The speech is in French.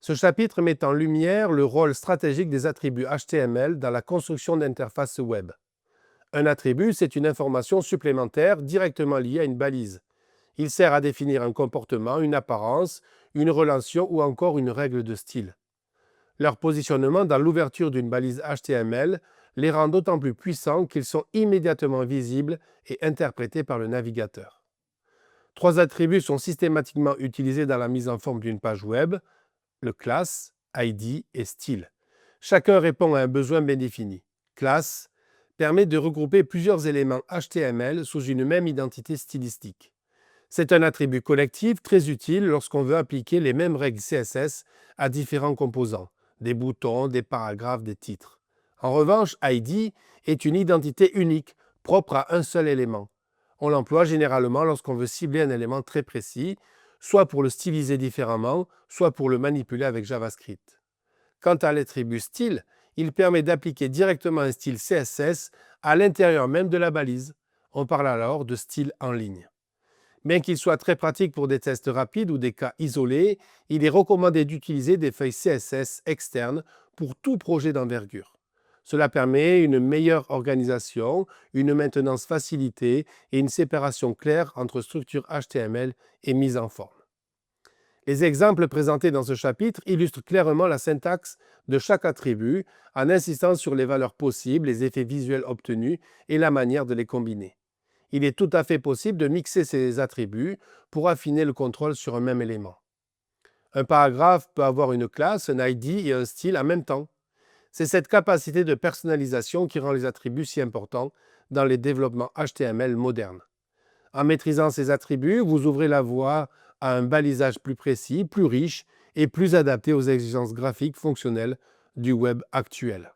Ce chapitre met en lumière le rôle stratégique des attributs HTML dans la construction d'interfaces web. Un attribut, c'est une information supplémentaire directement liée à une balise. Il sert à définir un comportement, une apparence, une relation ou encore une règle de style. Leur positionnement dans l'ouverture d'une balise HTML les rend d'autant plus puissants qu'ils sont immédiatement visibles et interprétés par le navigateur. Trois attributs sont systématiquement utilisés dans la mise en forme d'une page web: le class, ID et style. Chacun répond à un besoin bien défini. Class permet de regrouper plusieurs éléments HTML sous une même identité stylistique. C'est un attribut collectif très utile lorsqu'on veut appliquer les mêmes règles CSS à différents composants, des boutons, des paragraphes, des titres. En revanche, ID est une identité unique, propre à un seul élément. On l'emploie généralement lorsqu'on veut cibler un élément très précis, soit pour le styliser différemment, soit pour le manipuler avec JavaScript. Quant à l'attribut style, il permet d'appliquer directement un style CSS à l'intérieur même de la balise. On parle alors de style en ligne. Bien qu'il soit très pratique pour des tests rapides ou des cas isolés, il est recommandé d'utiliser des feuilles CSS externes pour tout projet d'envergure. Cela permet une meilleure organisation, une maintenance facilitée et une séparation claire entre structure HTML et mise en forme. Les exemples présentés dans ce chapitre illustrent clairement la syntaxe de chaque attribut en insistant sur les valeurs possibles, les effets visuels obtenus et la manière de les combiner. Il est tout à fait possible de mixer ces attributs pour affiner le contrôle sur un même élément. Un paragraphe peut avoir une classe, un ID et un style en même temps. C'est cette capacité de personnalisation qui rend les attributs si importants dans les développements HTML modernes. En maîtrisant ces attributs, vous ouvrez la voie à un balisage plus précis, plus riche et plus adapté aux exigences graphiques fonctionnelles du web actuel.